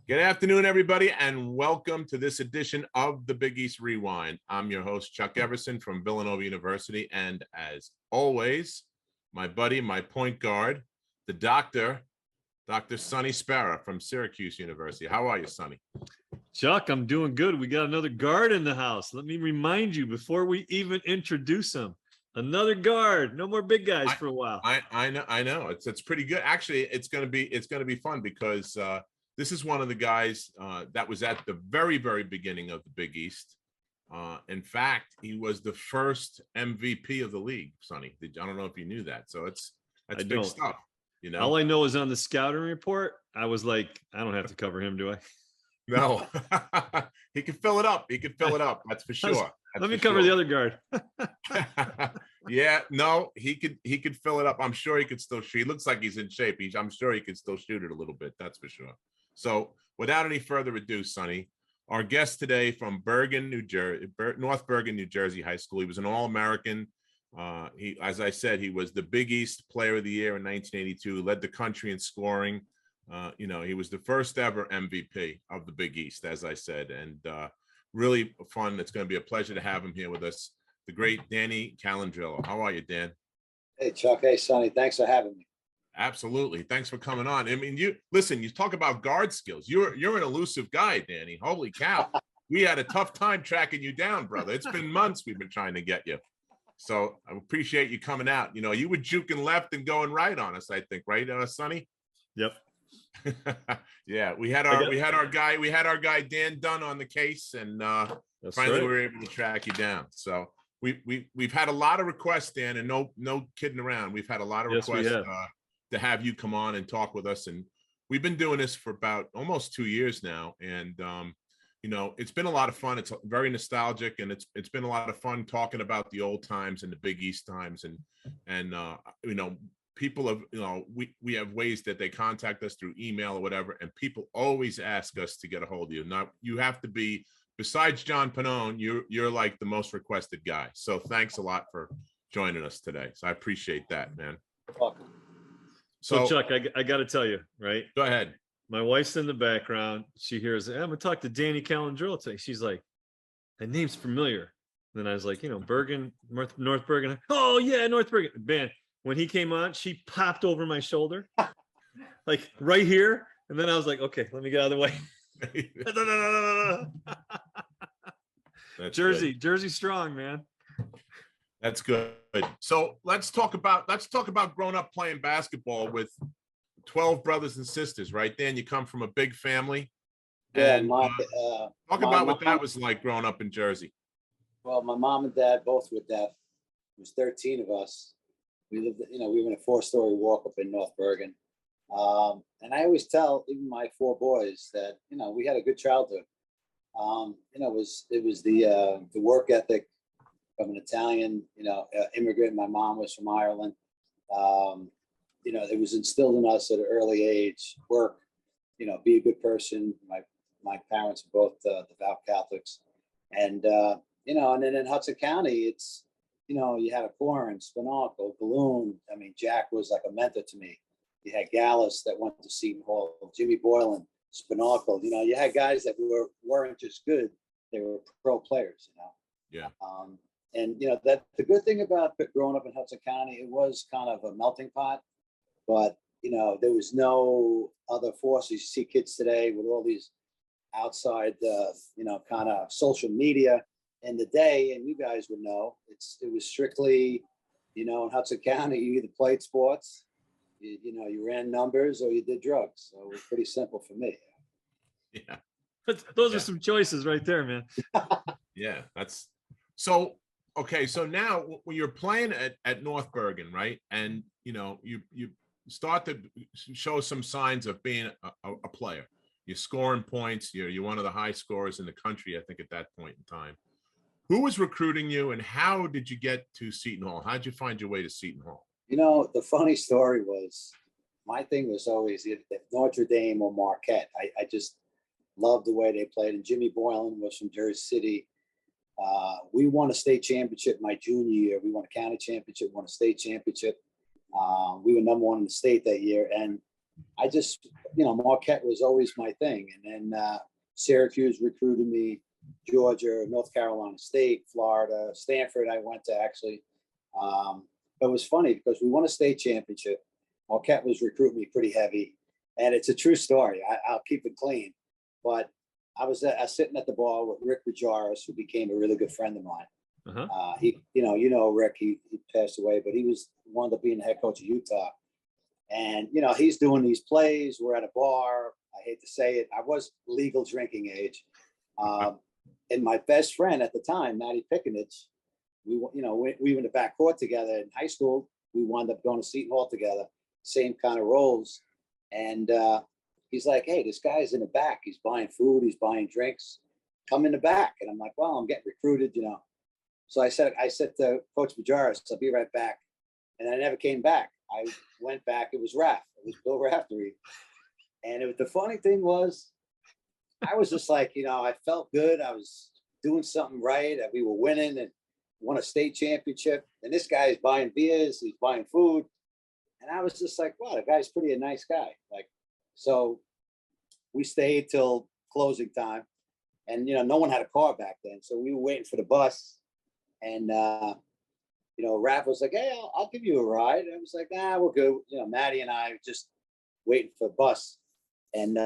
Good afternoon, everybody, and welcome to this edition of the Big East Rewind. I'm your host, Chuck Everson from Villanova University, and as always, my buddy, my point guard, the Dr. Sonny Spera from Syracuse University. How are you, Sonny? Chuck, I'm doing good. We got another guard in the house. Let me remind you before we even introduce him. Another guard. No more big guys for a while. I know. It's pretty good. Actually, it's gonna be fun because this is one of the guys that was at the very, very beginning of the Big East. In fact, he was the first MVP of the league, Sonny. I don't know if you knew that. So that's big stuff. You know, all I know is on the scouting report, I was like, I don't have to cover him, do I? No, he can fill it up. That's for sure. Let me cover the other guard. Yeah, no, he could fill it up. I'm sure he could still shoot. He looks like he's in shape. I'm sure he could still shoot it a little bit. That's for sure. So without any further ado, Sonny, our guest today from Bergen, New Jersey, North Bergen, New Jersey High School. He was an All-American. As I said, he was the Big East Player of the Year in 1982, led the country in scoring. He was the first ever MVP of the Big East, as I said, and really fun. It's going to be a pleasure to have him here with us. The great Danny Callandrillo. How are you, Dan? Hey, Chuck. Hey, Sonny. Thanks for having me. Absolutely. Thanks for coming on. I mean, you talk about guard skills. You're an elusive guy, Danny. Holy cow. We had a tough time tracking you down, brother. It's been months we've been trying to get you. So I appreciate you coming out. You know, you were juking left and going right on us, I think, right, Sonny? Yep. Yeah, we had our guy Dan Dunn on the case, and finally we were able to track you down. So we've had a lot of requests, Dan, and no kidding around. We've had a lot of requests to have you come on and talk with us, and we've been doing this for about almost 2 years now, and it's been a lot of fun. It's very nostalgic, and it's been a lot of fun talking about the old times and the Big East times, and people have, we have ways that they contact us through email or whatever, and people always ask us to get a hold of you. Now, you have to be, besides John Pannone, you're like the most requested guy. So thanks a lot for joining us today. So I appreciate that, man. Welcome. So Chuck, I got to tell you, right? Go ahead. My wife's in the background. She hears, I'm going to talk to Danny Callandrillo today. She's like, that name's familiar. Then I was like, Bergen, North Bergen. Oh, yeah, North Bergen. Man, when he came on, she popped over my shoulder, like right here. And then I was like, okay, let me get out of the way. Jersey strong, man. That's good. So let's talk about growing up playing basketball with 12 brothers and sisters, right? Dan, you come from a big family. Yeah, and talk about what that was like growing up in Jersey. Well, my mom and dad both were deaf. There was 13 of us. We lived, we were in a 4-story walk up in North Bergen. And I always tell even my 4 boys that, we had a good childhood. It was the work ethic from an Italian, immigrant. My mom was from Ireland. It was instilled in us at an early age, work, be a good person. My parents are both devout Catholics. And then in Hudson County, it's, you had a Confrence, Spinacle, Balloon. I mean, Jack was like a mentor to me. You had Gallus that went to Seton Hall, Jimmy Boylan, Spinacle. You had guys that weren't just good; they were pro players. Yeah. And that the good thing about growing up in Hudson County, it was kind of a melting pot. But there was no other forces. You see kids today with all these outside, kind of social media. In the day, and you guys would know, it was strictly, in Hudson County, you either played sports, you ran numbers, or you did drugs. So it was pretty simple for me. Yeah. Those are some choices right there, man. Yeah, that's so okay. So now when you're playing at North Bergen, right, and you start to show some signs of being a player. You're scoring points. You're one of the high scorers in the country, I think, at that point in time. Who was recruiting you, and how did you get to Seton Hall? How did you find your way to Seton Hall? The funny story was, my thing was always Notre Dame or Marquette. I just loved the way they played. And Jimmy Boylan was from Jersey City. We won a state championship my junior year. We won a county championship, won a state championship. We were #1 in the state that year. And I just, Marquette was always my thing. And then Syracuse recruited me, Georgia, North Carolina State, Florida, Stanford. I went to actually. It was funny because we won a state championship. Marquette was recruiting me pretty heavy. And it's a true story. I'll keep it clean. But I was sitting at the bar with Rick Bajaris, who became a really good friend of mine. He, Rick, he passed away, but he wound up being the head coach of Utah. And, he's doing these plays. We're at a bar. I hate to say it. I was legal drinking age. And my best friend at the time, Matty Pickenich, we were in the backcourt together in high school. We wound up going to Seton Hall together, same kind of roles. And he's like, hey, this guy's in the back. He's buying food. He's buying drinks. Come in the back. And I'm like, well, I'm getting recruited, So I said to Coach Bajaris, I'll be right back. And I never came back. I went back. It was Raph. It was Bill Raftery. And the funny thing was, I was just like, I felt good. I was doing something right. We were winning and won a state championship. And this guy is buying beers. He's buying food. And I was just like, wow, the guy's pretty a nice guy. So we stayed till closing time. And, no one had a car back then. So we were waiting for the bus. And, Raph was like, hey, I'll give you a ride. And I was like, nah, we're good. Maddie and I were just waiting for the bus. And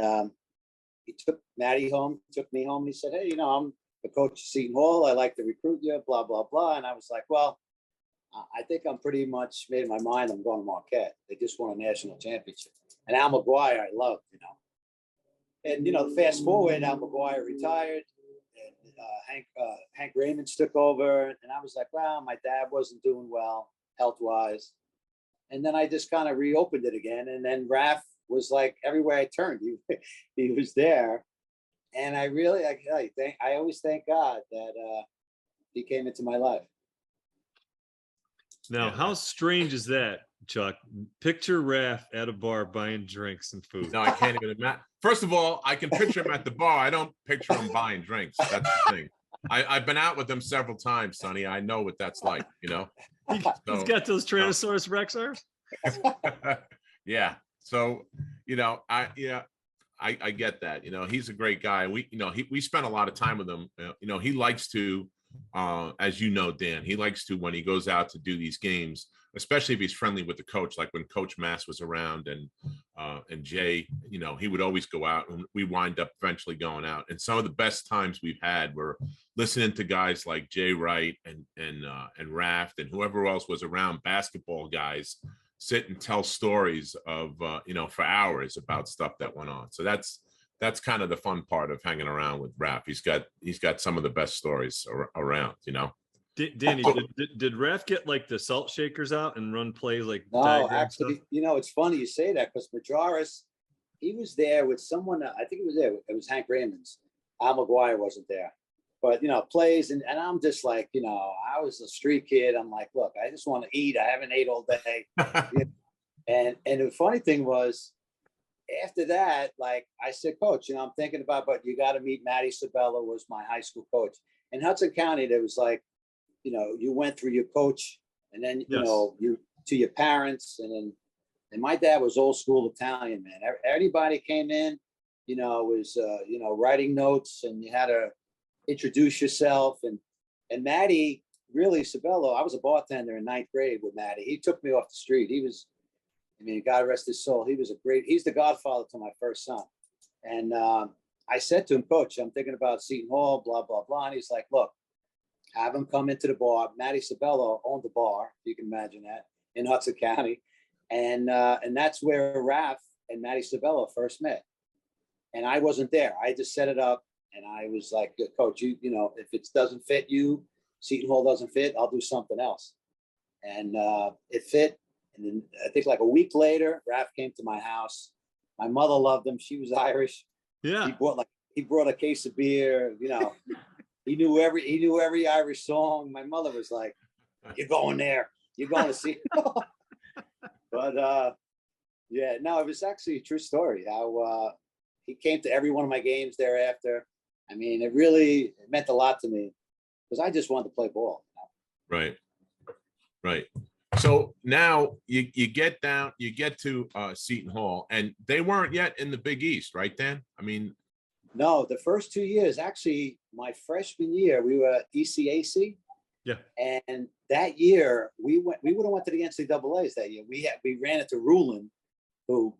he took Maddie home, took me home. He said, hey, I'm the coach of Seton Hall. I like to recruit you, blah, blah, blah. And I was like, well, I think I'm pretty much made in my mind. I'm going to Marquette. They just won a national championship. And Al McGuire, I loved, And, fast forward, Al McGuire retired. And Hank Raymond took over. And I was like, well, my dad wasn't doing well health-wise. And then I just kind of reopened it again. And then Raph was like, everywhere I turned, he was there. And I always thank God that he came into my life. Now, how strange is that, Chuck? Picture Raph at a bar buying drinks and food. No, I can't even imagine. First of all, I can picture him at the bar. I don't picture him buying drinks. That's the thing. I've been out with him several times, Sonny. I know what that's like, He's got those Tyrannosaurus Rexers. Yeah. So, I get that. He's a great guy. We spent a lot of time with him. He likes to, as Dan, he likes to, when he goes out to do these games, especially if he's friendly with the coach, like when Coach Mass was around and Jay, he would always go out, and we wind up eventually going out. And some of the best times we've had were listening to guys like Jay Wright and Raft and whoever else was around, basketball guys, sit and tell stories of for hours about stuff that went on. So that's kind of the fun part of hanging around with Raph. He's got some of the best stories around. Danny, did Raph get like the salt shakers out and run plays like? No, actually, it's funny you say that because Majoris, he was there with someone. I think it was there. It was Hank Raymond's. Al McGuire wasn't there, but plays and I'm just like, I was a street kid. I'm like, look, I just want to eat. I haven't ate all day. And the funny thing was, after that, like I said, Coach, I'm thinking about, but you got to meet Matty Sabella, was my high school coach. In Hudson County, there was like, you went through your coach and then, you to your parents. And my dad was old school Italian, man. Everybody came in, was, writing notes, and you had to introduce yourself. And Matty, really, Sabella, I was a bartender in 9th grade with Matty. He took me off the street. He was, God rest his soul. He's the godfather to my first son. And I said to him, Coach, I'm thinking about Seton Hall, blah, blah, blah. And he's like, look, have him come into the bar. Matty Sabella owned the bar, if you can imagine that, in Hudson County. And that's where Raph and Matty Sabella first met. And I wasn't there. I just set it up. And I was like, Coach, if it doesn't fit you, Seton Hall doesn't fit, I'll do something else. And it fit. And then I think like a week later, Raph came to my house. My mother loved him. She was Irish. Yeah. He brought a case of beer, He knew every Irish song. My mother was like, you're going there. You're going to see. But it was actually a true story. How he came to every one of my games thereafter. It meant a lot to me because I just wanted to play ball. Right. So now you get to Seton Hall, and they weren't yet in the Big East, right, Dan? I mean, No, the first 2 years, actually, my freshman year, we were ECAC. Yeah. And that year, we would have went to the NCAAs that year. We ran into Rulin, who,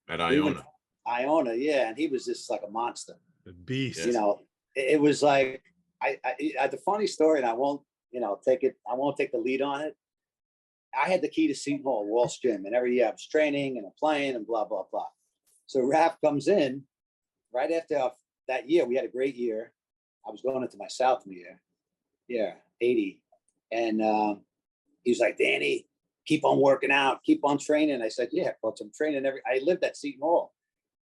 at we Iona. Iona, yeah, and he was just like a monster. The beast. You know, it was like I the funny story, and I won't take the lead on it. I had the key to Seton Hall, Walsh Gym, and every year I was training and playing and blah blah blah. So Raph comes in right after that year. We had a great year. I was going into my sophomore year, 80, and he's like, Danny, keep on working out, keep on training. I said, yeah, coach, I'm training I lived at Seton Hall.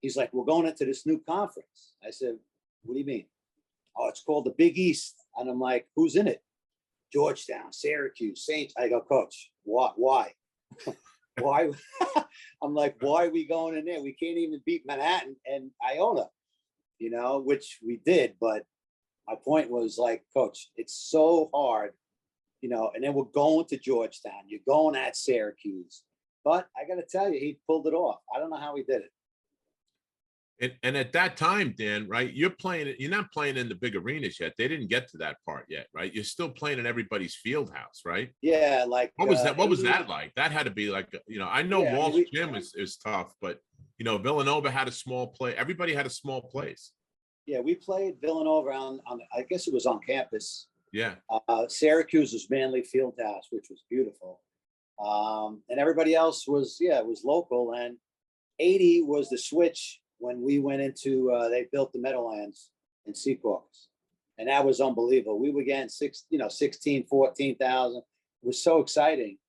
He's like, we're going into this new conference. I said, what do you mean? Oh, it's called the Big East. And I'm like, who's in it? Georgetown, Syracuse, Saint. I go, coach, why? Why? I'm like, why are we going in there? We can't even beat Manhattan and Iona, which we did. But my point was like, coach, it's so hard, and then we're going to Georgetown. You're going at Syracuse. But I got to tell you, he pulled it off. I don't know how he did it. And at that time, Dan, right? You're not playing in the big arenas yet. They didn't get to that part yet, right? You're still playing in everybody's field house, right? Yeah, like what was that? What was that like? That had to be like, I know Walsh Gym is tough, but Villanova had a small play. Everybody had a small place. Yeah, we played Villanova on I guess it was on campus. Yeah. Syracuse was Manley Fieldhouse, which was beautiful. And everybody else was local. And 80 was the switch when we went into, they built the Meadowlands in Secaucus. And that was unbelievable. We were getting 16, 14,000. It was so exciting.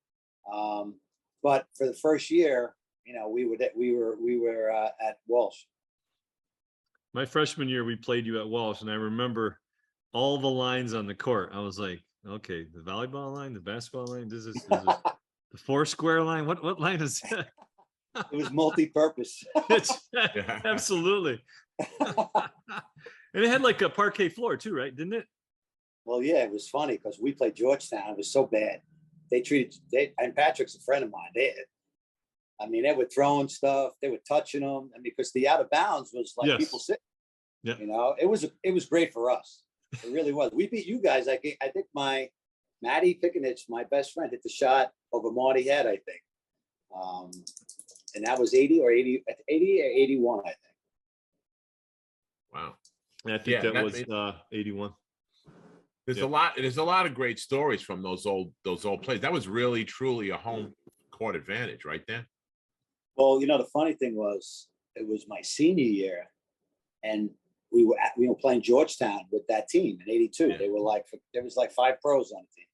But for the first year, we were at Walsh. My freshman year, we played you at Walsh, and I remember all the lines on the court. I was like, okay, the volleyball line, the basketball line, this is the 4-square line. What line is that? It was multi-purpose. Absolutely. And it had like a parquet floor too, right? Didn't it? Well, yeah, it was funny because we played Georgetown. It was so bad. And Patrick's a friend of mine. They were throwing stuff. They were touching them. Because the out of bounds was like people sitting. Yeah. It was great for us. It really was. We beat you guys. I think Matty Pickenich, my best friend, hit the shot over Marty Head, I think. And that was 80 or 81, I think. Wow. I think that was 81. There's a lot of great stories from those old plays. That was really truly a home court advantage, right there. Well, the funny thing was, it was my senior year, and we were playing Georgetown with that team in 82. Yeah. There was like 5 pros on the team.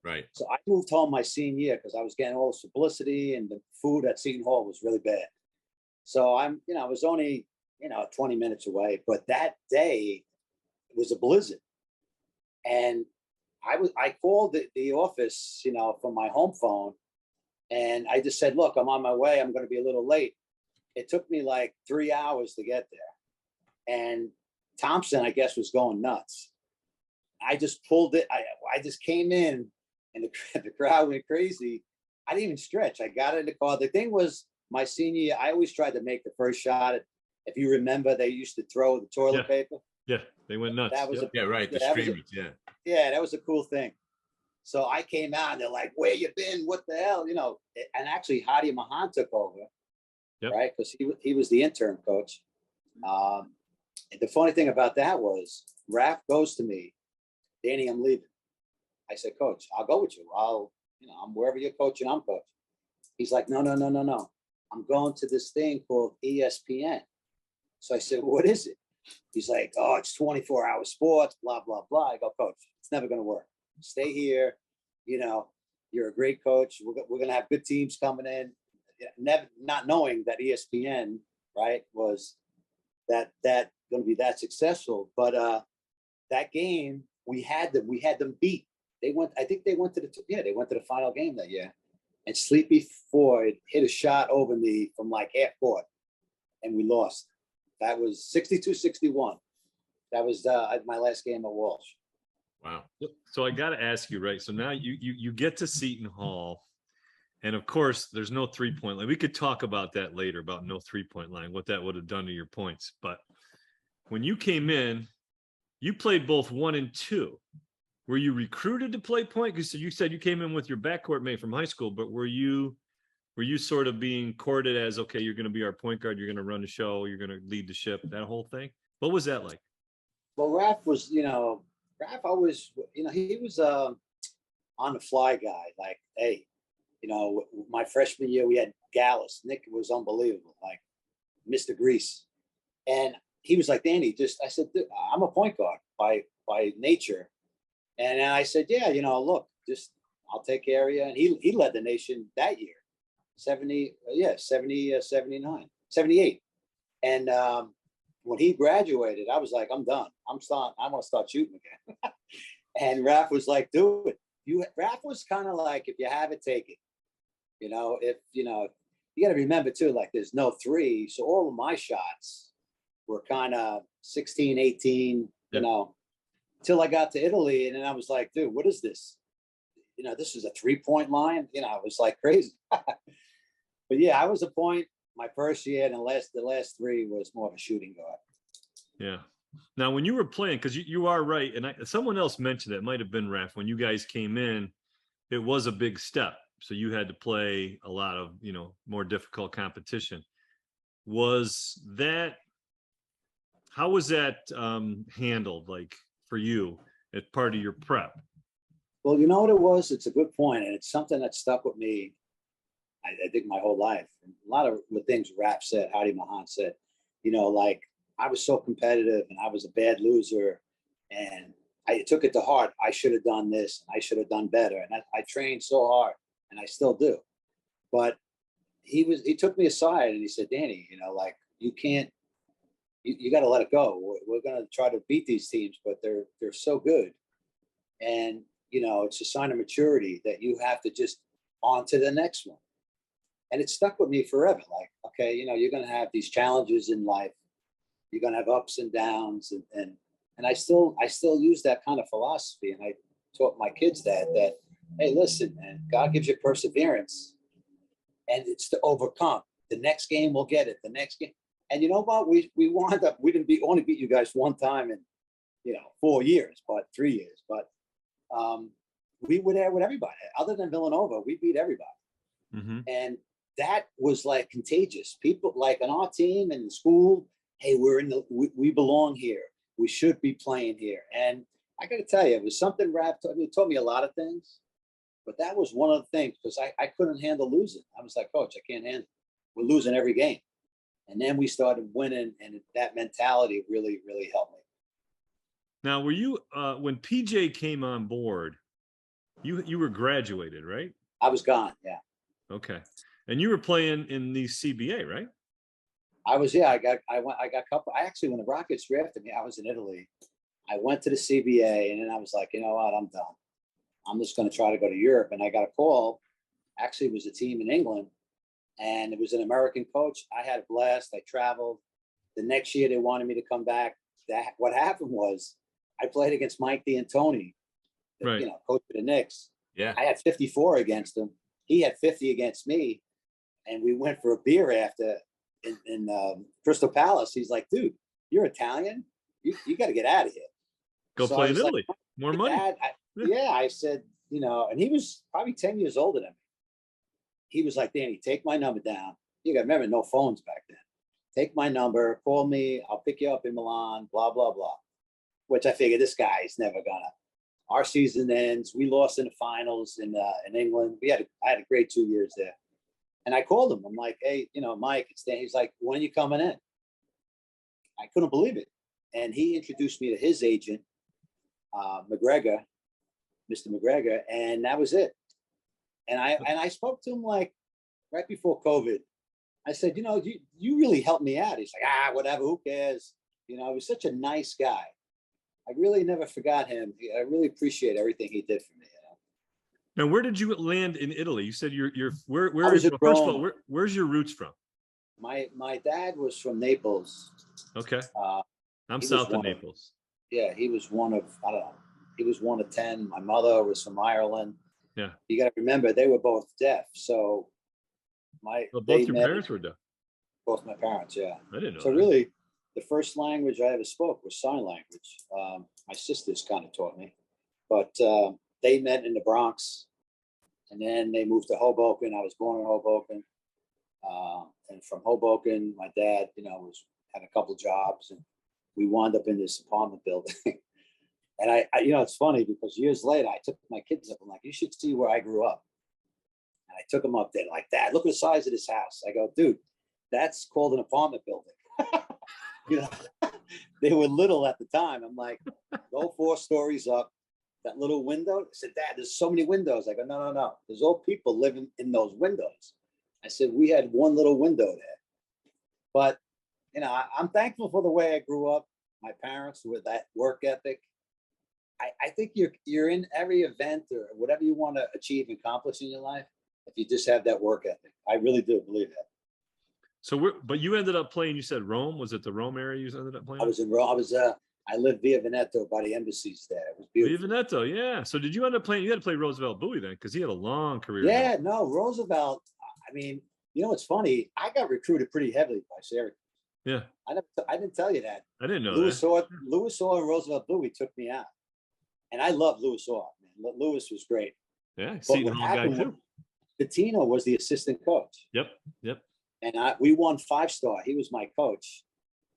Right. So I moved home my senior year because I was getting all this publicity, and the food at Seton Hall was really bad. So I was only, 20 minutes away, but that day it was a blizzard. And I called the office, from my home phone, and I just said, look, I'm on my way. I'm going to be a little late. It took me like 3 hours to get there. And Thompson, I guess, was going nuts. I just pulled it. I just came in, and the crowd went crazy. I didn't even stretch. I got in the car. The thing was, my senior year, I always tried to make the first shot. If you remember, they used to throw the toilet paper. Yeah, they went nuts. That was right. The streamers, Yeah, that was a cool thing. So I came out, and they're like, "Where you been? What the hell?" And actually, Hadi Mahan took over, right? Because he was the interim coach. And the funny thing about that was, Raph goes to me, Danny, I'm leaving. I said, Coach, I'll go with you. I'm wherever you're coaching, I'm coaching. He's like, no. I'm going to this thing called ESPN. So I said, what is it? He's like, oh, it's 24-hour sports, blah, blah, blah. I go, Coach, it's never going to work. Stay here. You're a great coach. We're going to have good teams coming in. Never, not knowing that ESPN, right, was that going to be that successful. But that game, we had them beat. I think they went to the final game that year. And Sleepy Ford hit a shot over me from like half court, and we lost. That was 62-61. That was my last game at Walsh. Wow. So I got to ask you, right? So now you get to Seton Hall, And of course, there's no 3-point line. We could talk about that later, about no 3-point line, what that would have done to your points. But when you came in, you played both 1 and 2. Were you recruited to play point? Because you said you came in with your backcourt mate from high school, but were you sort of being courted as, okay, you're going to be our point guard, you're going to run the show, you're going to lead the ship, that whole thing? What was that like? Well, Raph was, Raph always, he was on the fly guy. Like, hey, my freshman year, we had Gallus. Nick was unbelievable, like Mr. Grease. And he was like, Danny, I said, I'm a point guard by nature. And I said, yeah, look, I'll take care of you. And he led the nation that year, 79, 78. And when he graduated, I was like, I'm done. I want to start shooting again. And Raph was like, do it. Raph was kind of like, if you have it, take it. You got to remember too, like there's no 3. So all of my shots were kind of 16, 18, till I got to Italy. And then I was like, dude, what is this? This is a 3-point line. It was like crazy. But yeah, I was a point my first year, and the last 3 was more of a shooting guard. Yeah. Now, when you were playing, because you are right, and someone else mentioned it might have been Raph, when you guys came in, it was a big step. So you had to play a lot of, more difficult competition. How was that handled, like for you, as part of your prep? Well, you know what it was? It's a good point, and it's something that stuck with me, I think, my whole life. And a lot of the things Raph said, Hadi Mahan said, like I was so competitive and I was a bad loser, and I took it to heart. I should have done this, and I should have done better. And I trained so hard, and I still do. But he took me aside and he said, Danny, like you can't, you got to let it go. We're going to try to beat these teams, but they're so good. And, it's a sign of maturity that you have to just on to the next one. And it stuck with me forever. Like, okay, you're going to have these challenges in life. You're going to have ups and downs. And I still use that kind of philosophy. And I taught my kids that, hey, listen, man, God gives you perseverance, and it's to overcome. The next game we'll get it. The next game. And you know what? We wound up, we didn't only beat you guys one time in, 4 years, but 3 years. But we were there with everybody. Other than Villanova, we beat everybody. Mm-hmm. And that was like contagious. People like on our team and in school, hey, we belong here. We should be playing here. And I got to tell you, it was something Raph taught me a lot of things, but that was one of the things, because I couldn't handle losing. I was like, Coach, I can't handle it. We're losing every game. And then we started winning, and that mentality really, really helped me. Now, were you, when PJ came on board, you were graduated, right? I was gone, yeah. Okay. And you were playing in the CBA, right? I was, yeah. I got a couple. I actually, when the Rockets drafted me, I was in Italy. I went to the CBA, and then I was like, you know what, I'm done. I'm just going to try to go to Europe. And I got a call. Actually, it was a team in England, and it was an American coach. I had a blast. I traveled. The next year, they wanted me to come back. What happened was I played against Mike D'Antoni, right. Coach of the Knicks. Yeah. I had 54 against him. He had 50 against me. And we went for a beer after in Crystal Palace. He's like, dude, you're Italian. You got to get out of here. Go play in Italy. Like, more money. I said, and he was probably 10 years older than me. He was like, Danny, take my number down. You got to remember, no phones back then. Take my number, call me. I'll pick you up in Milan, blah, blah, blah. Which I figured this guy is never gonna. Our season ends. We lost in the finals in England. I had a great 2 years there. And I called him. I'm like, hey, Mike, it's Dan. He's like, when are you coming in? I couldn't believe it. And he introduced me to his agent, McGregor, Mr. McGregor, and that was it. And I spoke to him like right before COVID. I said, you really helped me out. He's like, whatever, who cares? He was such a nice guy. I really never forgot him. I really appreciate everything he did for me. Now, where did you land in Italy? You said where was first of all, where's your roots from? My dad was from Naples. Okay. I'm south of Naples. He was one of, I don't know, he was one of 10. My mother was from Ireland. Yeah. You got to remember they were both deaf. So both your parents were deaf. Both my parents, yeah. I didn't know So that. really, the first language I ever spoke was sign language. My sisters kind of taught me, but they met in the Bronx, and then they moved to Hoboken. I was born in Hoboken, and from Hoboken, my dad, had a couple jobs, and we wound up in this apartment building. And I, it's funny because years later, I took my kids up. I'm like, you should see where I grew up. And I took them up there, like, Dad, look at the size of this house. I go, dude, that's called an apartment building. They were little at the time. I'm like, go 4 stories up, that little window. I said, Dad, there's so many windows. I go, no. There's all people living in those windows. I said, we had one little window there. But, I'm thankful for the way I grew up. My parents with that work ethic. I think you're in every event or whatever you want to achieve and accomplish in your life if you just have that work ethic. I really do believe that. So but you ended up playing, you said Rome. Was it the Rome area you ended up playing? I was in Rome. I lived Via Veneto by the embassies there. It was beautiful. Via Veneto, yeah. So did you end up playing? You had to play Roosevelt Bowie then, because he had a long career. Yeah, no, Roosevelt. I mean, it's funny. I got recruited pretty heavily by Syracuse. Yeah. I didn't tell you that. I didn't know Lewis that. Orr and Roosevelt Bowie took me out. And I love Lewis Orr, man. Lewis was great. Yeah, But Seton what Hall guy happened too. Patino was the assistant coach. Yep. And we won 5-star. He was my coach.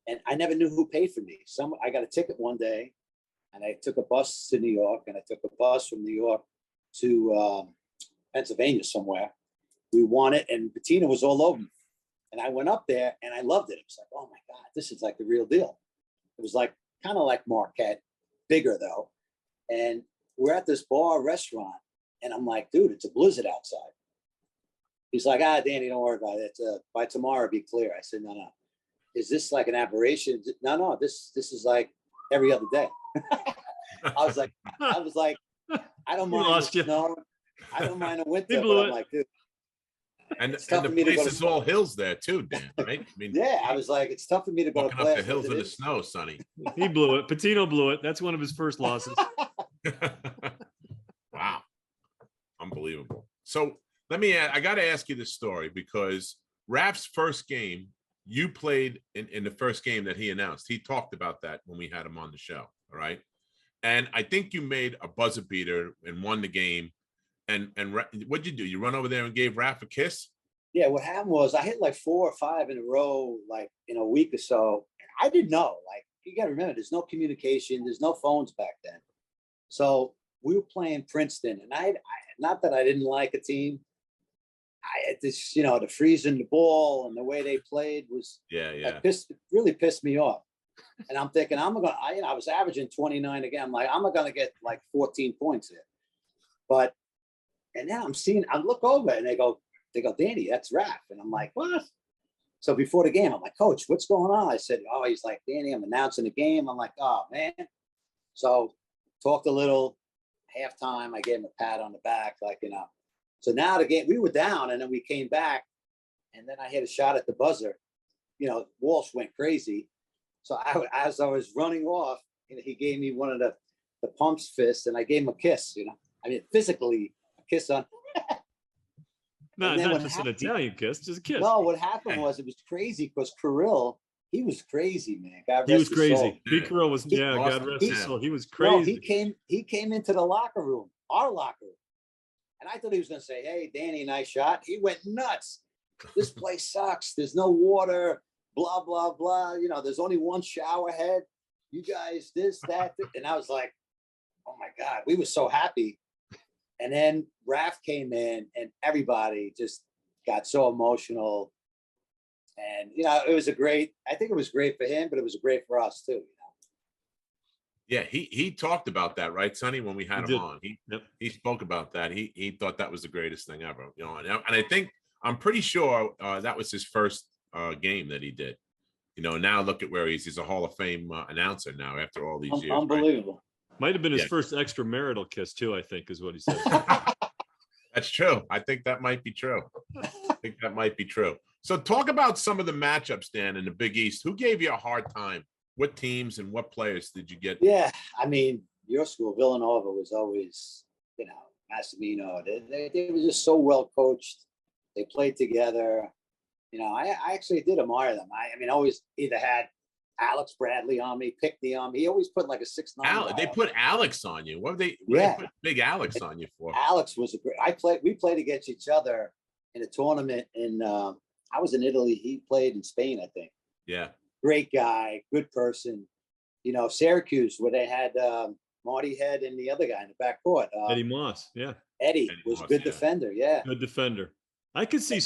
And I never knew who paid for me. I got a ticket one day, and I took a bus to New York, and I took a bus from New York to Pennsylvania somewhere. We won it, and Patino was all over me. And I went up there, and I loved it. It was like, oh, my God, this is like the real deal. It was like kind of like Marquette, bigger, though. And we're at this bar restaurant, and I'm like, dude, it's a blizzard outside. He's like, Danny, don't worry about it. By tomorrow, it'll be clear. I said, no. Is this like an aberration? No, this is like every other day. I was like, I don't mind the snow. I don't mind the winter, but I'm like, dude. And the place is all hills there too, Dan, right? I mean, yeah, I was like, it's tough for me to go to walking up the hills in the snow, Sonny. He blew it. Patino blew it. That's one of his first losses. Wow. Unbelievable. So I got to ask you this story because Raf's first game, you played in the first game that he announced. He talked about that when we had him on the show. All right. And I think you made a buzzer beater and won the game. And what'd you do? You run over there and gave Raf a kiss? Yeah, what happened was I hit like 4 or 5 in a row, like in a week or so. I didn't know. Like, you got to remember, there's no communication. There's no phones back then. So we were playing Princeton, and I not that I didn't like a team. I had this, the freezing the ball and the way they played was really pissed me off. And I'm thinking I was averaging 29 again. I'm like, I'm not gonna get like 14 points here. And then I look over and they go, Danny, that's Raf. And I'm like, what? So before the game, I'm like, Coach, what's going on? I said, he's like, Danny, I'm announcing the game. I'm like, oh man. So talked a little. Halftime, I gave him a pat on the back, So now the game, we were down, and then we came back, and then I hit a shot at the buzzer. Walsh went crazy. So as I was running off, he gave me one of the pumps fist, and I gave him a kiss. I mean, physically a kiss on. No, not just an Italian kiss, just a kiss. No, what happened was it was crazy because Kirill. He was crazy, man. He was crazy. Pete Carroll was, God rest his soul. He was crazy. No, he came into the locker room, our locker room. And I thought he was going to say, hey, Danny, nice shot. He went nuts. This place sucks. There's no water, blah, blah, blah. There's only one shower head. You guys, this, that. And I was like, oh, my God. We were so happy. And then Raf came in, and everybody just got so emotional. And, it was I think it was great for him, but it was great for us too. Yeah, he talked about that, right, Sonny, when we had him on. He spoke about that. He thought that was the greatest thing ever. And I'm pretty sure that was his first game that he did. Now look at where he's a Hall of Fame announcer now after all these years. Unbelievable. Right? Might have been his first extramarital kiss too, I think, is what he said. That's true. I think that might be true. So talk about some of the matchups, Dan, in the Big East. Who gave you a hard time? What teams and what players did you get? Yeah, I mean, your school, Villanova, was always, Massimino. They were just so well coached. They played together. You know, I actually did admire them. I mean, always either had Alex Bradley on me, Pickney on me. He always put like a 6'9". They put Alex on you. What they put big Alex on you for? Alex was a great. We played against each other in a tournament in. I was in Italy. He played in Spain, I think. Yeah. Great guy, good person. You know, Syracuse, where they had Marty Head and the other guy in the backcourt. Eddie Moss, yeah. Eddie was a good defender, yeah. Good defender. I could see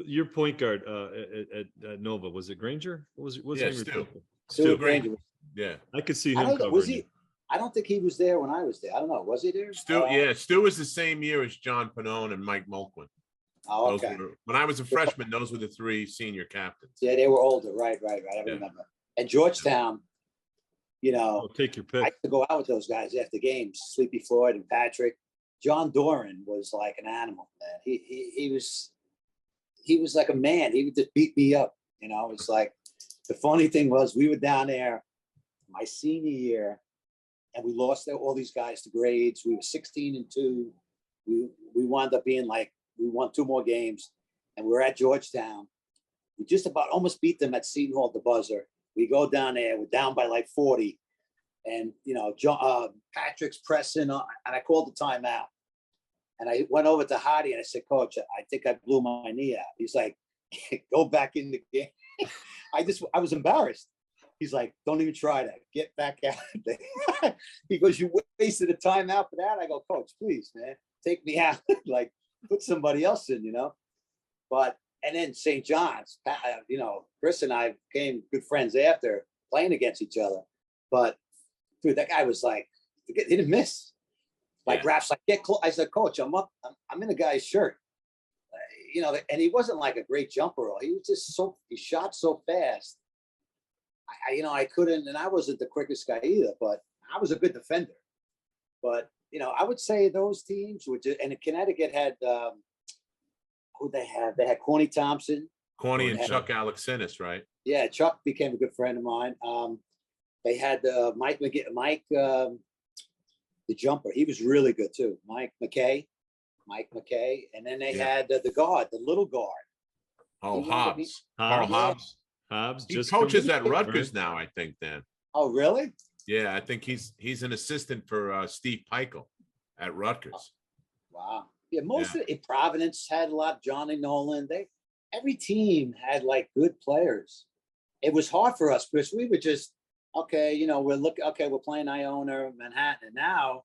your point guard at Nova. Was it Granger? What was his name? Stu Granger. Yeah. I could see him covering. I don't think he was there when I was there. I don't know. Was he there? Stu was the same year as John Pannone and Mike Mulquin. Oh, okay. When I was a freshman, those were the three senior captains. Yeah, they were older. Right. I remember. And Georgetown, you know, take your pick. I used to go out with those guys after games. Sleepy Floyd and Patrick. John Doran was like an animal, man. He was like a man. He would just beat me up. You know, it's like the funny thing was we were down there my senior year, and we lost all these guys to grades. We were 16-2. We wound up being like, we won 2 more games, and we were at Georgetown. We just about almost beat them at Seton Hall at the buzzer. We go down there, we're down by like 40. And, you know, Patrick's pressing on, and I called the timeout. And I went over to Hardy and I said, Coach, I think I blew my knee out. He's like, go back in the game. I was embarrassed. He's like, don't even try that. Get back out there. He goes, you wasted a timeout for that? I go, Coach, please, man, take me out. Like, put somebody else in, you know? And then St. John's, you know, Chris and I became good friends after playing against each other. But dude, that guy was like, he didn't miss. Like Raph's like, get close. I said, Coach, I'm in a guy's shirt. You know, and he wasn't like a great jumper. He was just he shot so fast. I couldn't, and I wasn't the quickest guy either, but I was a good defender. But, you know, I would say those teams were just, and Connecticut had, who they had? They had Corny Thompson. Corny and Chuck Alexinis, right? Yeah, Chuck became a good friend of mine. They had Mike, the jumper. He was really good too. Mike McKay. And then they had the guard, the little guard. Oh, Hobbs. Carl Hobbs. Hobbs. He coaches at Rutgers now, I think, Dan. Oh, really? Yeah, I think he's an assistant for Steve Peichel at Rutgers. Wow. Yeah, most of it, Providence had a lot. Johnny Nolan. Every team had like good players. It was hard for us because we were just, okay, you know, we're playing Iona, Manhattan, and now,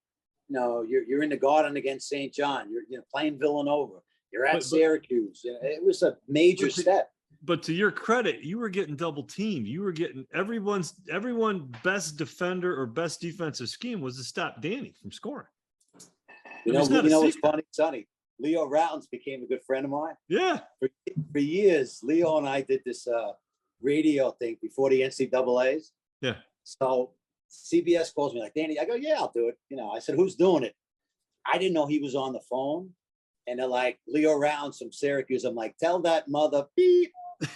you know, you're in the Garden against St. John. You're playing Villanova. You're at Syracuse. It was a major step. But to your credit, you were getting double teamed. You were getting everyone best defender or best defensive scheme was to stop Danny from scoring. You know what's funny, Sonny? Leo Routins became a good friend of mine. Yeah. For years, Leo and I did this radio thing before the NCAAs. Yeah. So CBS calls me like, Danny, I go, yeah, I'll do it. You know, I said, who's doing it? I didn't know he was on the phone. And they're like, Leo Routins from Syracuse. I'm like, tell that mother, beep,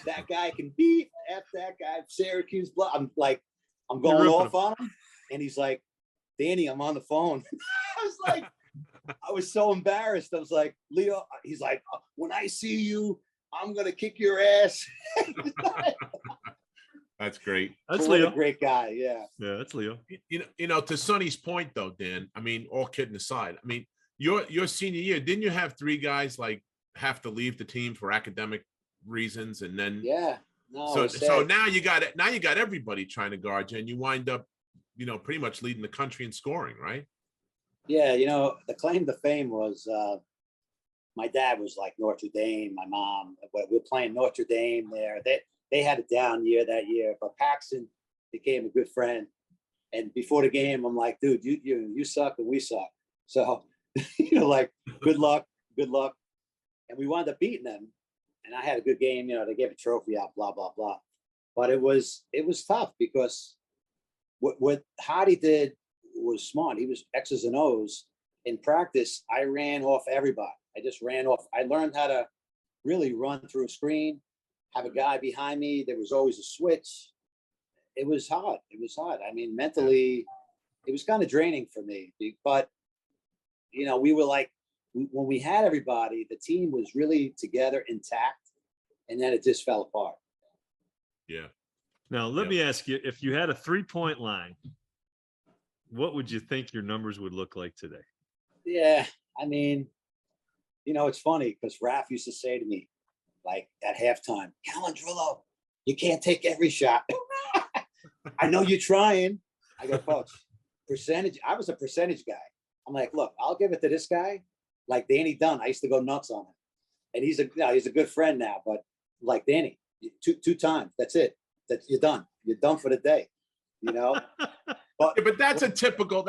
that guy can beat. F that guy, Syracuse. Blah. I'm like, I'm going off on him. And he's like, Danny, I'm on the phone. I was like, I was so embarrassed. I was like, Leo, he's like, when I see you, I'm going to kick your ass. That's great. That's Leo. A great guy. Yeah. Yeah, that's Leo. You know, to Sonny's point though, Dan, I mean, all kidding aside, I mean, your senior year, didn't you have 3 guys like have to leave the team for academic reasons? And then, so now you got it. Now you got everybody trying to guard you, and you wind up, you know, pretty much leading the country in scoring, right? Yeah. You know, the claim to fame was, my dad was like Notre Dame, my mom, we were playing Notre Dame there. They had a down year that year, but Paxson became a good friend. And before the game, I'm like, dude, you suck and we suck. So, you know, like, good luck. And we wound up beating them. And I had a good game, you know, they gave a trophy out, blah, blah, blah. But it was tough because what Hardy did was smart. He was X's and O's. In practice, I ran off everybody. I just ran off. I learned how to really run through a screen, have a guy behind me. There was always a switch. It was hard. I mean, mentally, it was kind of draining for me. But you know, we were like, when we had everybody, the team was really together, intact, and then it just fell apart. Yeah. Now, let me ask you, if you had a 3-point line, what would you think your numbers would look like today? Yeah. I mean, you know, it's funny because Raph used to say to me, like at halftime, Callandrillo, you can't take every shot. I know you're trying. I go, coach, percentage. I was a percentage guy. I'm like, look, I'll give it to this guy. Like Danny Dunn, I used to go nuts on him. And he's a good friend now, but like Danny, two times, that's it. You're done. You're done for the day. You know? But that's a typical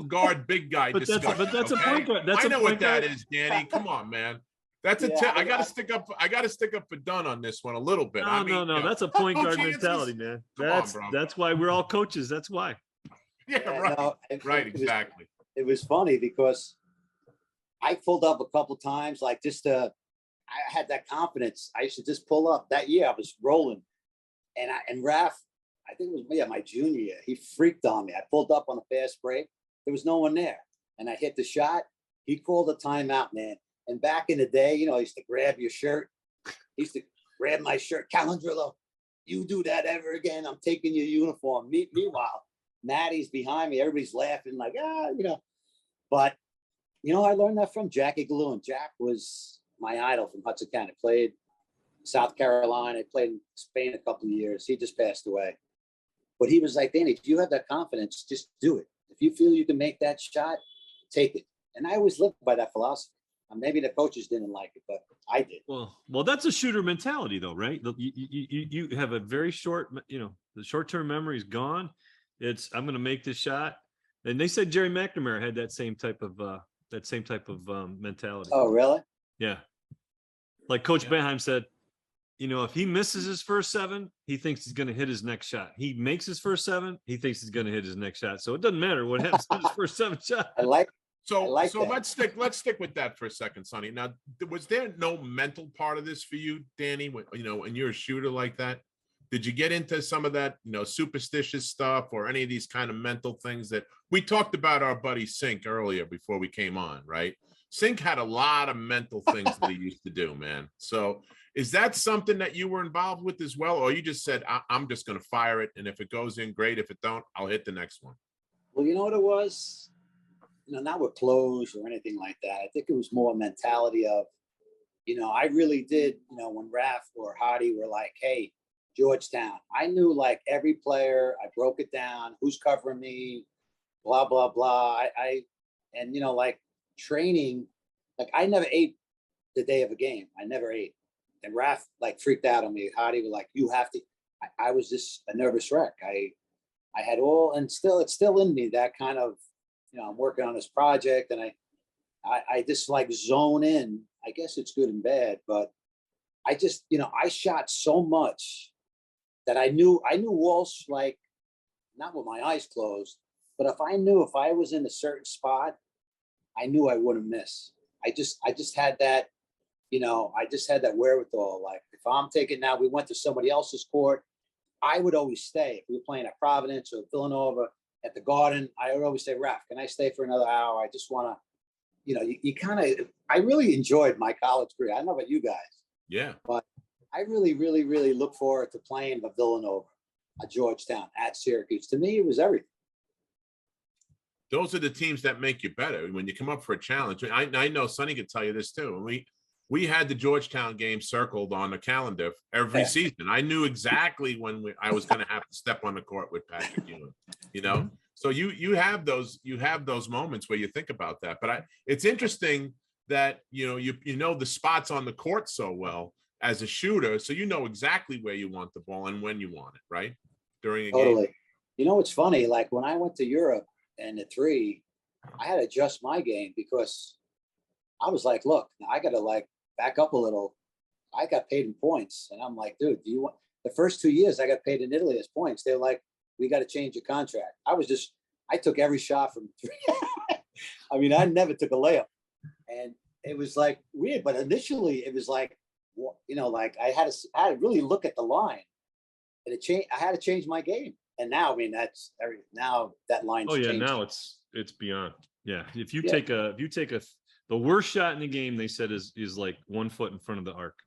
guard big guy discussion. But that's a point guard. I know what that is, Danny. Come on, man. That's I gotta stick up for Dunn on this one a little bit. No. That's a point guard mentality, man. That's why we're all coaches. That's why. Yeah, right. No, exactly. It was funny because I pulled up a couple times, like I had that confidence. I used to just pull up. That year I was rolling, and Raph, I think it was my junior year. He freaked on me. I pulled up on the fast break. There was no one there, and I hit the shot. He called a timeout, man. And back in the day, you know, he used to grab your shirt. He used to grab my shirt. Callandrillo, you do that ever again, I'm taking your uniform. Meanwhile, Maddie's behind me. Everybody's laughing like, you know. But, you know, I learned that from Jackie Galloon. Jack was my idol from Hudson County. Played South Carolina. Played in Spain a couple of years. He just passed away. But he was like, Danny, if you have that confidence, just do it. If you feel you can make that shot, take it. And I always lived by that philosophy. Maybe the coaches didn't like it, but I did. Well, that's a shooter mentality, though, right? You have a very short, you know, the short-term memory is gone. It's I'm going to make this shot, and they said Jerry McNamara had that same type of mentality. Oh, really? Yeah. Like Coach Boeheim said, you know, if he misses his first 7, he thinks he's going to hit his next shot. He makes his first 7, he thinks he's going to hit his next shot. So it doesn't matter what happens to his first 7 shots. I like. So let's stick with that for a second, Sonny. Now, was there no mental part of this for you, Danny? You know, when you're a shooter like that, did you get into some of that, you know, superstitious stuff or any of these kind of mental things that we talked about our buddy Sink earlier before we came on, right? Sink had a lot of mental things that he used to do, man. So is that something that you were involved with as well? Or you just said, I'm just going to fire it. And if it goes in, great. If it don't, I'll hit the next one. Well, you know what it was? You know, not with clothes or anything like that. I think it was more a mentality of, you know, I really did, you know, when Raph or Hottie were like, hey, Georgetown, I knew like every player, I broke it down, who's covering me, blah, blah, blah. And, you know, like training, like I never ate the day of a game. I never ate. And Raph like freaked out on me. Hottie was like, you have to, I was just a nervous wreck. I had all, and still, it's still in me, that kind of, you know, I'm working on this project and I just like zone in. I guess it's good and bad, but I just, you know, I shot so much that I knew Walsh, like, not with my eyes closed, but if I was in a certain spot, I knew I wouldn't miss. I just had that, you know, I just had that wherewithal. Like if I'm taking now, we went to somebody else's court, I would always stay. If we were playing at Providence or Villanova, at the Garden, I would always say, Raph, can I stay for another hour? I just want to, you know, you kind of, I really enjoyed my college career. I don't know about you guys. Yeah. But I really, really, really look forward to playing at Villanova, at Georgetown, at Syracuse. To me, it was everything. Those are the teams that make you better. When you come up for a challenge, I know Sonny could tell you this too. We had the Georgetown game circled on the calendar every season. I knew exactly when I was going to have to step on the court with Patrick Ewing, you know? So you have those moments where you think about that. But it's interesting that, you know the spots on the court so well as a shooter. So you know exactly where you want the ball and when you want it, right? During a game. You know, it's funny. Like when I went to Europe and the 3, I had to adjust my game because I was like, look, I got to like back up a little. I got paid in points. And I'm like, dude, do you want the first 2 years I got paid in Italy as points? They're like, we got to change your contract. I took every shot from 3. I mean, I never took a layup. And it was like weird, but initially it was like, you know, like I had to really look at the line and it changed. I had to change my game. And now, I mean, that's everything. Now that line's changed. Now it's beyond. Yeah. If you take the worst shot in the game, they said is like 1 foot in front of the arc.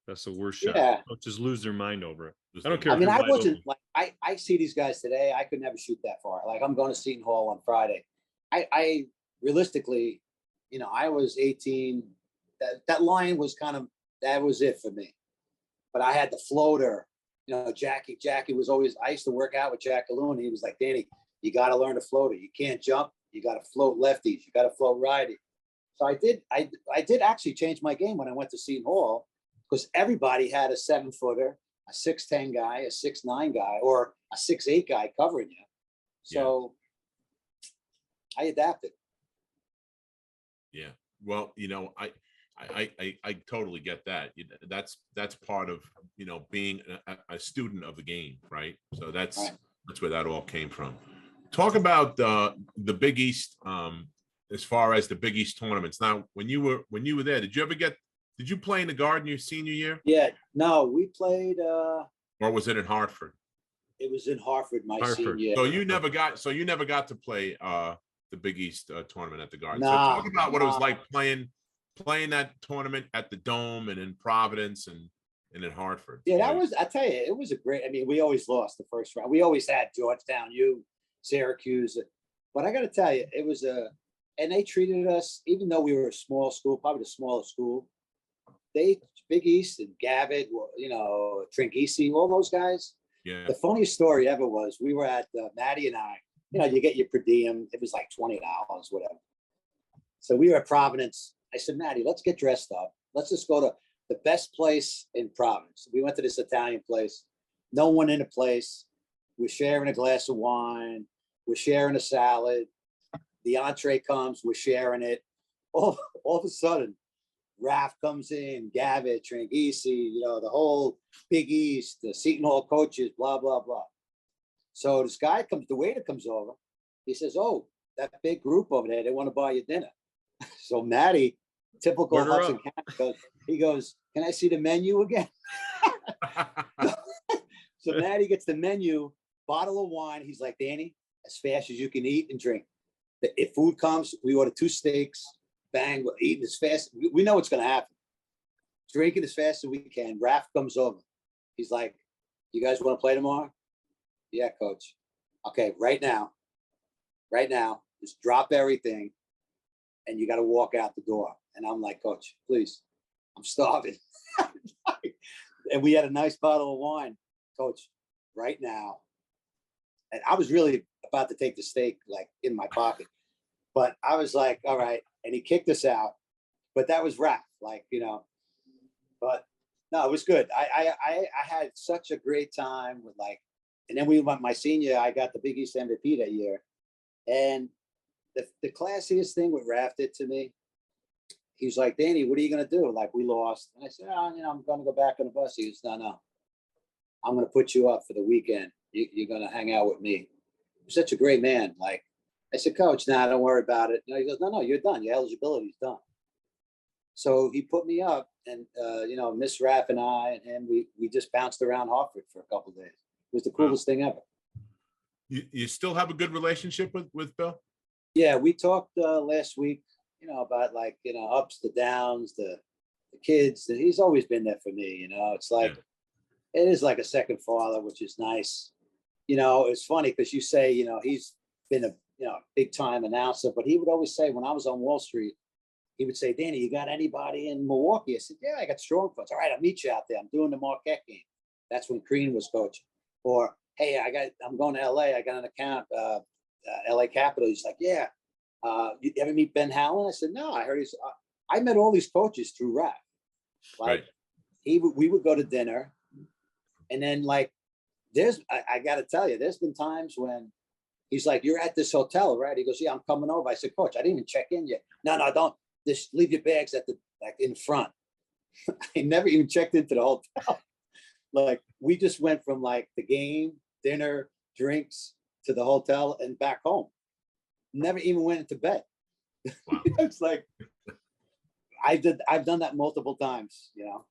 That's the worst shot. Yeah. Just lose their mind over it. I don't care. I mean, I wasn't like, I see these guys today. I could never shoot that far. Like, I'm going to Seton Hall on Friday. I realistically, you know, I was 18. That line was that was it for me. But I had the floater. You know, Jackie was always, I used to work out with Jack Alone. He was like, Danny, you got to learn to floater. You can't jump. You got to float lefties. You got to float righty. So I did actually change my game when I went to Seton Hall, because everybody had a 7-footer, a 6'10" guy, a 6'9" guy, or a 6'8" guy covering you. So I adapted. Yeah. Well, you know, I totally get that. That's part of, you know, being a student of the game, right? So that's where that all came from. Talk about the Big East, as far as the Big East tournaments. Now, when you were there, did you play in the Garden your senior year? Yeah, no, we played. Or was it in Hartford? It was in Hartford senior year. So you never got to play the Big East tournament at the Garden. Nah, so talk about what it was like playing that tournament at the Dome and in Providence and in Hartford. Yeah, I tell you, it was a great. I mean, we always lost the first round. We always had Georgetown, Syracuse, but I got to tell you, it was and they treated us, even though we were a small school, probably the smallest school. Big East and Gavitt, you know, Tringhisi, all those guys. Yeah. The funniest story ever was we were at Maddie and I. You know, you get your per diem. It was like $20, whatever. So we were at Providence. I said, Maddie, let's get dressed up. Let's just go to the best place in Providence. We went to this Italian place. No one in the place. We're sharing a glass of wine. We're sharing a salad. The entree comes. We're sharing it. All of a sudden, Raph comes in, Gavitt, Tringhisi, you know, the whole Big East, the Seton Hall coaches, blah, blah, blah. So this guy the waiter comes over. He says, oh, that big group over there, they want to buy you dinner. So Maddie, typical Hudson County, he goes, can I see the menu again? So Maddie gets the menu, bottle of wine. He's like, Danny, as fast as you can eat and drink. If food comes, we order 2 steaks, bang, we're eating as fast. We know what's going to happen. Drinking as fast as we can. Raph comes over. He's like, you guys want to play tomorrow? Yeah, coach. Okay, right now, just drop everything and you got to walk out the door. And I'm like, coach, please, I'm starving. And we had a nice bottle of wine. Coach, right now. And I was really about to take the steak like in my pocket, but I was like, all right. And he kicked us out, but that was Raph, like, you know, but no, it was good. I had such a great time with like, and then we went my senior, I got the Big East MVP that year. And the classiest thing what Raph did to me, he was like, Danny, what are you going to do? Like, we lost. And I said, oh, you know, I'm going to go back on the bus. He goes, no, I'm going to put you up for the weekend. You're going to hang out with me. He's such a great man. Like, I said, coach, don't worry about it. You know, he goes, no, you're done. Your eligibility's done. So he put me up and, you know, Miss Raph and I and him, we just bounced around Hartford for a couple of days. It was the coolest thing ever. You still have a good relationship with Bill? Yeah, we talked last week, you know, about like, you know, ups, the downs, the kids. And he's always been there for me, you know. It's like, It is like a second father, which is nice. You know, it's funny because you say, you know, he's been a, you know, big time announcer, but he would always say when I was on Wall Street, he would say, Danny, you got anybody in Milwaukee? I said, yeah, I got strong folks. All right, I'll meet you out there. I'm doing the Marquette game. That's when Crean was coaching. Or, hey, I'm going to LA. I got an account, LA Capital. He's like, yeah. You ever meet Ben Howland? I said, no, I heard I met all these coaches through Raph. Like we would go to dinner. And then like, I got to tell you, there's been times when he's like, you're at this hotel, right? He goes, yeah, I'm coming over. I said, coach, I didn't even check in yet. No, don't. Just leave your bags in front. I never even checked into the hotel. Like we just went from like the game, dinner, drinks to the hotel and back home. Never even went into bed. Wow. It's like I've done that multiple times, you know.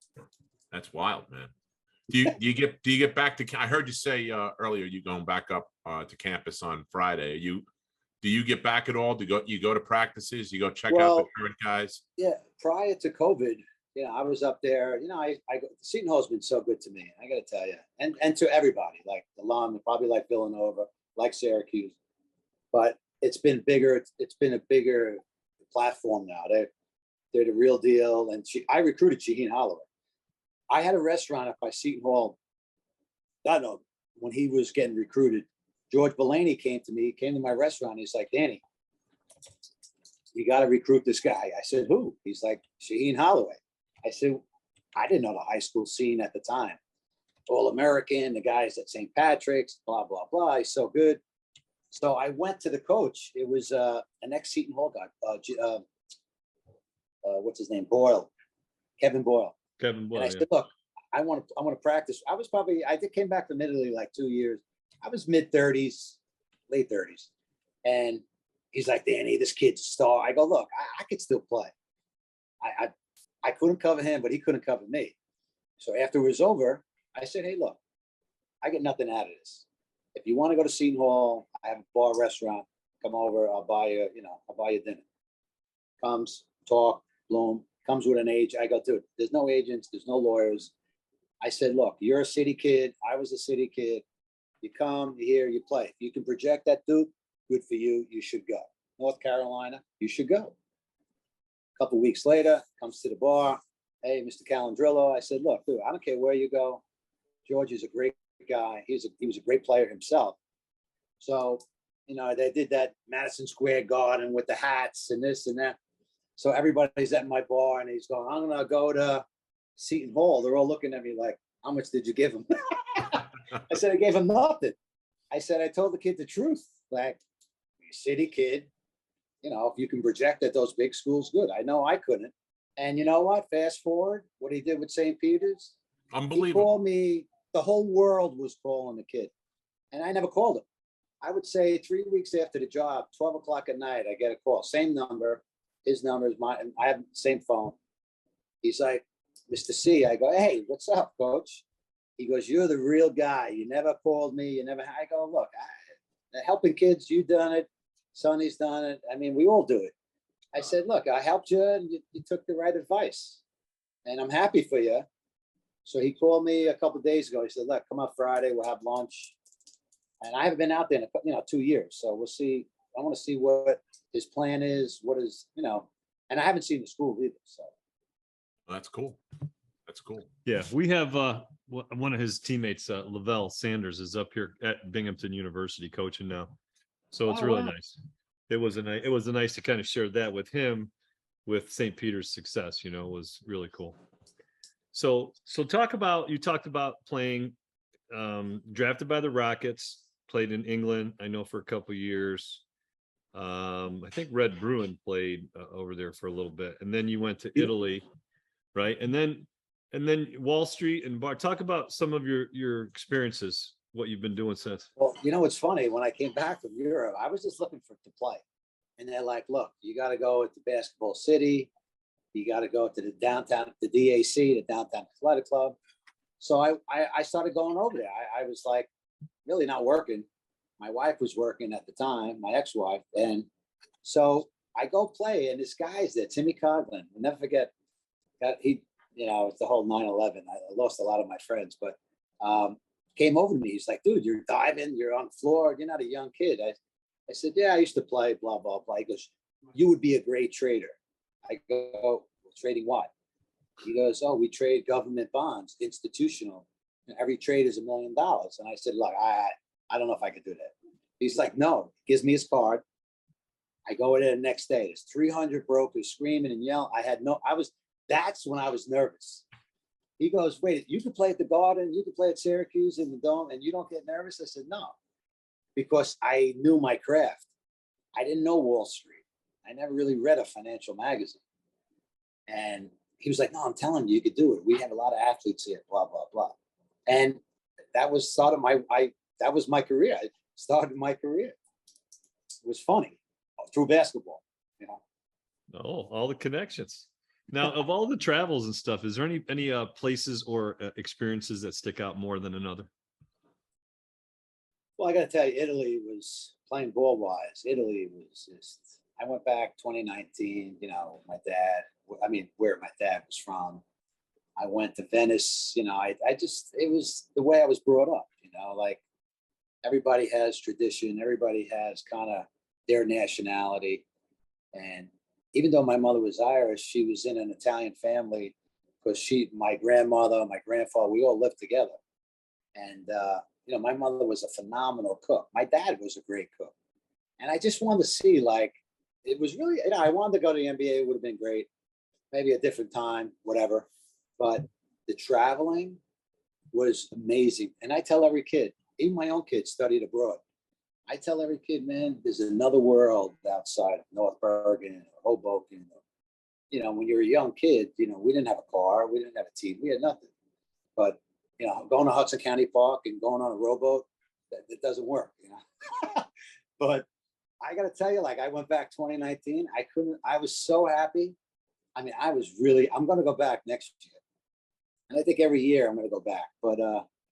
That's wild, man. Do you get back to? I heard you say earlier you going back up to campus on Friday. Do you get back at all? You go to practices? You go check out the Well, current guys? yeah, prior to COVID, I was up there. Seton Hall's been so good to me. I got to tell you, and to everybody, like alum, probably like Villanova, like Syracuse, but it's been bigger. It's been a bigger platform now. They're the real deal. And I recruited Shaheen Holloway. I had a restaurant up by Seton Hall. I don't know, when he was getting recruited, George Belaney came to my restaurant. He's like, Danny, you got to recruit this guy. I said, who? He's like, Shaheen Holloway. I said, I didn't know the high school scene at the time. All-American, the guys at St. Patrick's, blah, blah, blah. He's so good. So I went to the coach. It was an ex-Seton Hall guy. What's his name? Kevin Boyle. And I said, look, I want to practice. I came back from Italy like 2 years. I was mid-30s, late 30s. And he's like, Danny, this kid's a star. I go, look, I could still play. I couldn't cover him, but he couldn't cover me. So after it was over, I said, hey, look, I get nothing out of this. If you want to go to Seton Hall, I have a bar restaurant. Come over, I'll buy you dinner. Comes, talk, bloom, comes with an age. I go, dude, there's no agents, there's no lawyers. I said, look, you're a city kid. I was a city kid. You come, you hear, you play. If you can project that Duke, good for you. You should go. North Carolina, you should go. A couple of weeks later, comes to the bar. Hey, Mr. Callandrillo. I said, look, dude, I don't care where you go. George is a great guy. He was a great player himself. So, they did that Madison Square Garden with the hats and this and that. So everybody's at my bar and he's going, I'm going to go to Seton Hall. They're all looking at me like, how much did you give him? I said, I gave him nothing. I said, I told the kid the truth. Like, city kid, if you can project at those big schools, good. I know I couldn't. And you know what? Fast forward, what he did with St. Peter's. Unbelievable. He called me. The whole world was calling the kid. And I never called him. I would say 3 weeks after the job, 12 o'clock at night, I get a call. Same number. His number is mine. I have the same phone. He's like, Mr. C. I go, hey, what's up, coach? He goes, you're the real guy. You never called me. I go, look, helping kids, you done it. Sonny's done it. I mean, we all do it. I said, look, I helped you and you took the right advice. And I'm happy for you. So he called me a couple of days ago. He said, look, come up Friday. We'll have lunch. And I haven't been out there in 2 years. So we'll see. I want to see what his plan is. What is, and I haven't seen the school either. So. Well, that's cool. That's cool. Yeah. We have one of his teammates, Lavelle Sanders, is up here at Binghamton University coaching now. So it's really nice. It was nice to kind of share that with him, with St. Peter's success, was really cool. So you talked about playing, drafted by the Rockets, played in England, I know, for a couple of years. I think Red Bruin played over there for a little bit, and then you went to Italy, right? And then Wall Street and bar. Talk about some of your experiences, what you've been doing since. Well, it's funny. When I came back from Europe, I was just looking to play, and they're like, "Look, you got to go to Basketball City. You got to go to the downtown, the DAC, the Downtown Athletic Club." So I started going over there. I was like, really not working. My wife was working at the time, my ex-wife, and so I go play, and this guy's there, Timmy Coughlin. I'll never forget that it's the whole 9/11. I lost a lot of my friends, but came over to me. He's like, dude, you're diving, you're on the floor, you're not a young kid. I said, yeah, I used to play, blah, blah, blah. He goes, you would be a great trader. I go, trading what? He goes, oh, we trade government bonds, institutional. And every trade is $1 million. And I said, look, I don't know if I could do that. He's like, no, gives me his card. I go in there the next day. There's 300 brokers screaming and yelling. That's when I was nervous. He goes, wait, you can play at the Garden, you can play at Syracuse in the Dome, and you don't get nervous? I said, no, because I knew my craft. I didn't know Wall Street. I never really read a financial magazine. And he was like, no, I'm telling you, you could do it. We have a lot of athletes here, blah, blah, blah. And that was that was my career. I started my career. It was funny through basketball, Oh, all the connections. Now, of all the travels and stuff, is there any places or experiences that stick out more than another? Well, I got to tell you, Italy was a playing ball wise, Italy was just, I went back 2019, you know, where my dad was from. I went to Venice, you know, I just, it was the way I was brought up, you know, like everybody has tradition, everybody has kind of their nationality. And even though my mother was Irish, she was in an Italian family because my grandmother, my grandfather, we all lived together. And, you know, my mother was a phenomenal cook. My dad was a great cook. And I just wanted to see, like, it was really, you know, I wanted to go to the NBA. It would have been great. Maybe a different time, whatever. But the traveling was amazing. And I tell every kid, even my own kids studied abroad. I tell every kid, man, there's another world outside of North Bergen or Hoboken. You know, when you're a young kid, you know, we didn't have a car, we didn't have a TV, we had nothing. But, you know, going to Hudson County Park and going on a rowboat, that doesn't work, you know. But I got to tell you, like, I went back 2019. I was so happy. I mean, I'm going to go back next year. And I think every year I'm going to go back. But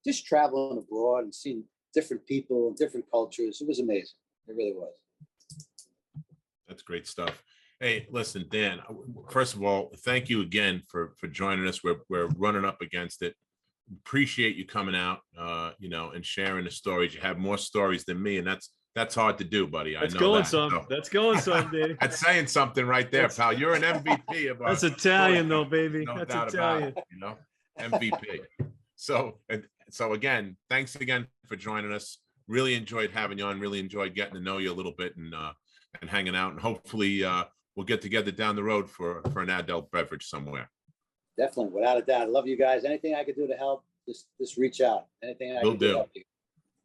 just traveling abroad and seeing different people and different cultures, it was amazing. It really was. That's great stuff. Hey, listen, Dan, first of all, thank you again for joining us. We're running up against it. Appreciate you coming out, you know, and sharing the stories. You have more stories than me, and that's hard to do, buddy. That's I know going that. some. So. That's going some, Danny. That's saying something right there, pal. You're an MVP of our That's Italian, story. though, baby. No That's doubt Italian. about it, you know, MVP. So again, thanks again for joining us. Really enjoyed having you on. Really enjoyed getting to know you a little bit and hanging out. And hopefully we'll get together down the road for an adult beverage somewhere. Definitely, without a doubt. I love you guys. Anything I could do to help, just reach out. Anything I can do to help you.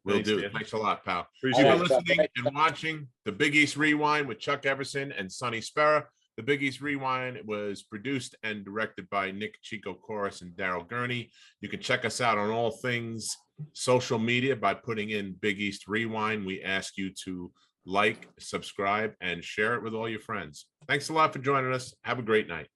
Will Thanks, do. Dan. Thanks a lot, pal. Appreciate You've been it. listening and watching the Big East Rewind with Chuck Everson and Sonny Spera. The Big East Rewind was produced and directed by Nick Chico Chorus and Daryl Gurney. You can check us out on all things social media by putting in Big East Rewind. We ask you to like, subscribe, and share it with all your friends. Thanks a lot for joining us. Have a great night.